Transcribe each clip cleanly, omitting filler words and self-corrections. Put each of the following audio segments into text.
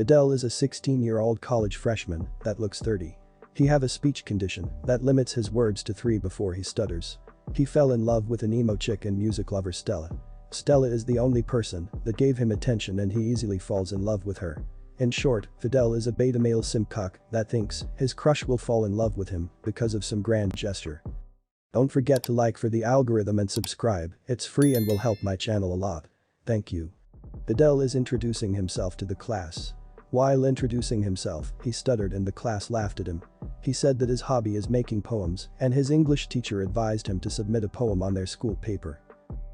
Fidel is a 16-year-old college freshman that looks 30. He have a speech condition that limits his words to 3 before he stutters. He fell in love with an emo chick and music lover Stella. Stella is the only person that gave him attention and he easily falls in love with her. In short, Fidel is a beta male simp cock that thinks his crush will fall in love with him because of some grand gesture. Don't forget to like for the algorithm and subscribe, it's free and will help my channel a lot. Thank you. Fidel is introducing himself to the class. While introducing himself, he stuttered and the class laughed at him. He said that his hobby is making poems and his English teacher advised him to submit a poem on their school paper.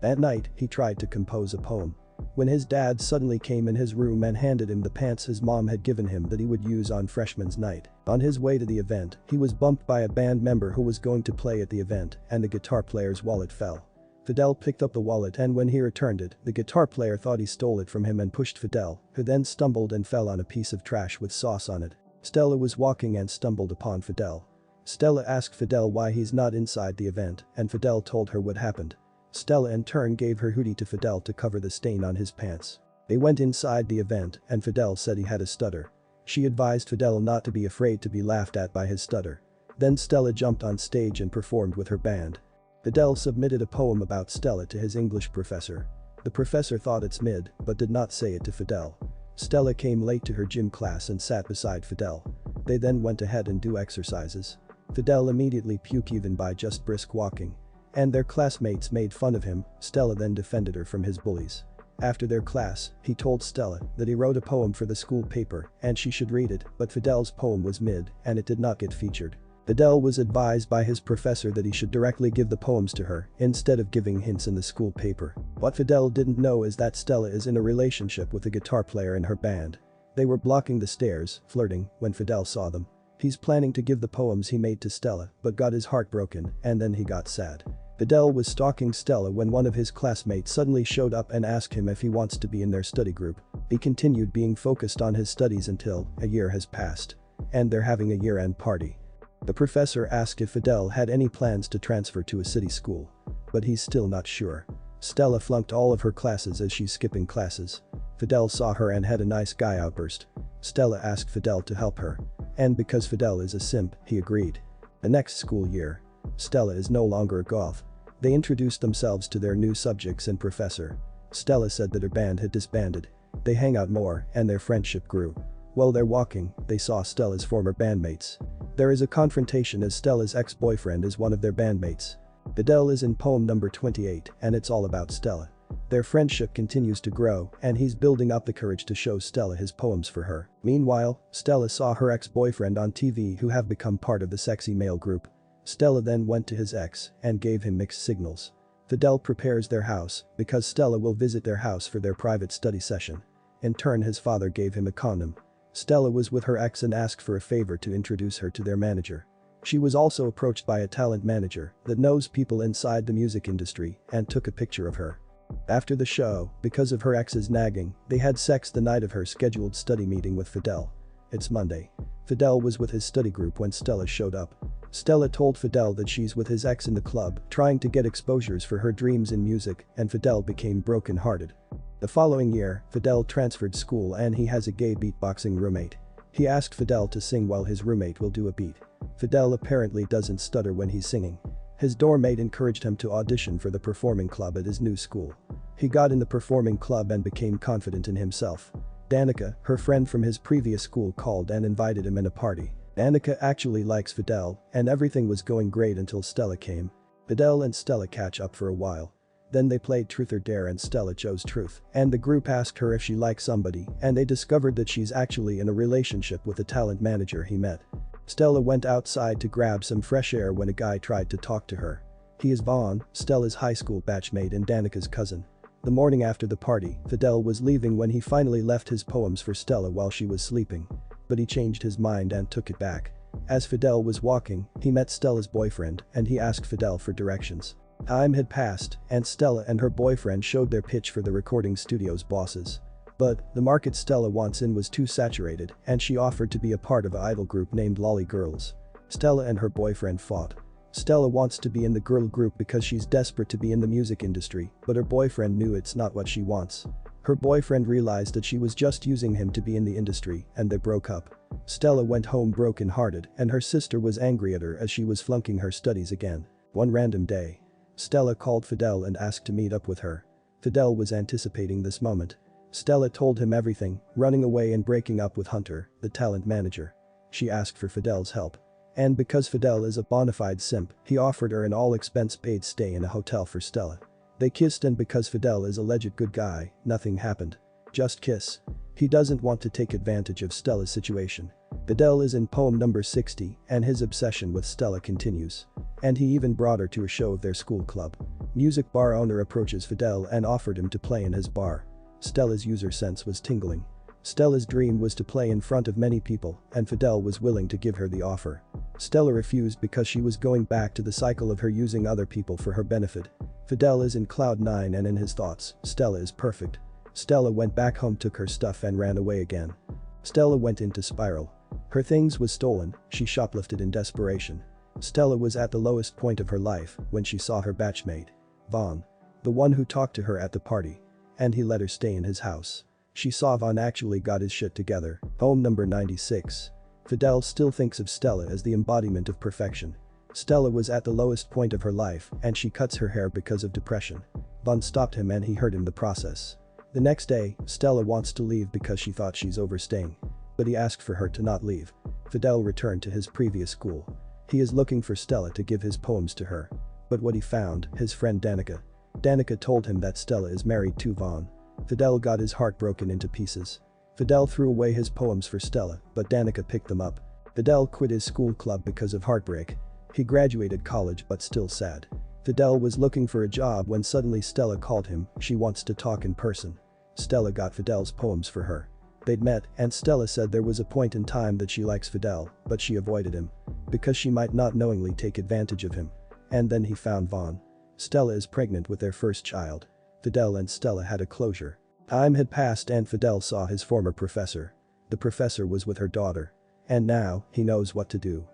That night, he tried to compose a poem. When his dad suddenly came in his room and handed him the pants his mom had given him that he would use on freshman's night. On his way to the event, he was bumped by a band member who was going to play at the event and the guitar player's wallet fell. Fidel picked up the wallet and when he returned it, the guitar player thought he stole it from him and pushed Fidel, who then stumbled and fell on a piece of trash with sauce on it. Stella was walking and stumbled upon Fidel. Stella asked Fidel why he's not inside the event and Fidel told her what happened. Stella in turn gave her hoodie to Fidel to cover the stain on his pants. They went inside the event and Fidel said he had a stutter. She advised Fidel not to be afraid to be laughed at by his stutter. Then Stella jumped on stage and performed with her band. Fidel submitted a poem about Stella to his English professor. The professor thought it's mid but did not say it to Fidel. Stella came late to her gym class and sat beside Fidel. They then went ahead and do exercises. Fidel immediately puked even by just brisk walking. And their classmates made fun of him. Stella then defended her from his bullies. After their class, he told Stella that he wrote a poem for the school paper and she should read it, but Fidel's poem was mid and it did not get featured. Fidel was advised by his professor that he should directly give the poems to her instead of giving hints in the school paper. What Fidel didn't know is that Stella is in a relationship with a guitar player in her band. They were blocking the stairs, flirting, when Fidel saw them. He's planning to give the poems he made to Stella but got his heart broken and then he got sad. Fidel was stalking Stella when one of his classmates suddenly showed up and asked him if he wants to be in their study group. He continued being focused on his studies until a year has passed. And they're having a year-end party. The professor asked if Fidel had any plans to transfer to a city school. But he's still not sure. Stella flunked all of her classes as she's skipping classes. Fidel saw her and had a nice guy outburst. Stella asked Fidel to help her. And because Fidel is a simp, he agreed. The next school year, Stella is no longer a goth. They introduced themselves to their new subjects and professor. Stella said that her band had disbanded. They hang out more and their friendship grew. While they're walking, they saw Stella's former bandmates. There is a confrontation as Stella's ex-boyfriend is one of their bandmates. Fidel is in poem number 28 and it's all about Stella. Their friendship continues to grow and he's building up the courage to show Stella his poems for her. Meanwhile, Stella saw her ex-boyfriend on TV who have become part of the sexy male group. Stella then went to his ex and gave him mixed signals. Fidel prepares their house because Stella will visit their house for their private study session. In turn his father gave him a condom. Stella was with her ex and asked for a favor to introduce her to their manager. She was also approached by a talent manager that knows people inside the music industry and took a picture of her. After the show, because of her ex's nagging, they had sex the night of her scheduled study meeting with Fidel. It's Monday. Fidel was with his study group when Stella showed up. Stella told Fidel that she's with his ex in the club trying to get exposures for her dreams in music and Fidel became broken-hearted. The following year, Fidel transferred school and he has a gay beatboxing roommate. He asked Fidel to sing while his roommate will do a beat. Fidel apparently doesn't stutter when he's singing. His dorm mate encouraged him to audition for the performing club at his new school. He got in the performing club and became confident in himself. Danica, her friend from his previous school, called and invited him in a party. Danica actually likes Fidel and everything was going great until Stella came. Fidel and Stella catch up for a while. Then they played Truth or Dare and Stella chose Truth and the group asked her if she likes somebody and they discovered that she's actually in a relationship with a talent manager he met. Stella went outside to grab some fresh air when a guy tried to talk to her. He is Vaughn, Stella's high school batchmate and Danica's cousin. The morning after the party, Fidel was leaving when he finally left his poems for Stella while she was sleeping. But he changed his mind and took it back. As Fidel was walking, he met Stella's boyfriend and he asked Fidel for directions. Time had passed and Stella and her boyfriend showed their pitch for the recording studio's bosses. But the market Stella wants in was too saturated and she offered to be a part of an idol group named Lolly Girls. Stella and her boyfriend fought. Stella wants to be in the girl group because she's desperate to be in the music industry, but her boyfriend knew it's not what she wants. Her boyfriend realized that she was just using him to be in the industry and they broke up. Stella went home broken-hearted and her sister was angry at her as she was flunking her studies again. One random day, Stella called Fidel and asked to meet up with her. Fidel was anticipating this moment. Stella told him everything, running away and breaking up with Hunter, the talent manager. She asked for Fidel's help. And because Fidel is a bona fide simp, he offered her an all-expense-paid stay in a hotel for Stella. They kissed and because Fidel is a legit good guy, nothing happened. Just kiss. He doesn't want to take advantage of Stella's situation. Fidel is in poem number 60 and his obsession with Stella continues. And he even brought her to a show of their school club. Music bar owner approaches Fidel and offered him to play in his bar. Stella's user sense was tingling. Stella's dream was to play in front of many people and Fidel was willing to give her the offer. Stella refused because she was going back to the cycle of her using other people for her benefit. Fidel is in cloud 9 and in his thoughts, Stella is perfect. Stella went back home, took her stuff and ran away again. Stella went into spiral. Her things was stolen, she shoplifted in desperation. Stella was at the lowest point of her life when she saw her batchmate, Vaughn. The one who talked to her at the party. And he let her stay in his house. She saw Vaughn actually got his shit together. Poem number 96. Fidel still thinks of Stella as the embodiment of perfection. Stella was at the lowest point of her life and she cuts her hair because of depression. Vaughn stopped him and he hurt in the process. The next day, Stella wants to leave because she thought she's overstaying. But he asked for her to not leave. Fidel returned to his previous school. He is looking for Stella to give his poems to her. But what he found, his friend Danica. Danica told him that Stella is married to Vaughn. Fidel got his heart broken into pieces. Fidel threw away his poems for Stella, but Danica picked them up. Fidel quit his school club because of heartbreak. He graduated college but still sad. Fidel was looking for a job when suddenly Stella called him, she wants to talk in person. Stella got Fidel's poems for her. They'd met and Stella said there was a point in time that she likes Fidel, but she avoided him. Because she might not knowingly take advantage of him. And then he found Vaughn. Stella is pregnant with their first child. Fidel and Stella had a closure. Time had passed and Fidel saw his former professor. The professor was with her daughter. And now, he knows what to do.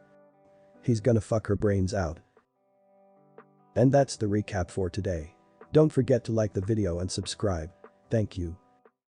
He's gonna fuck her brains out. And that's the recap for today. Don't forget to like the video and subscribe. Thank you.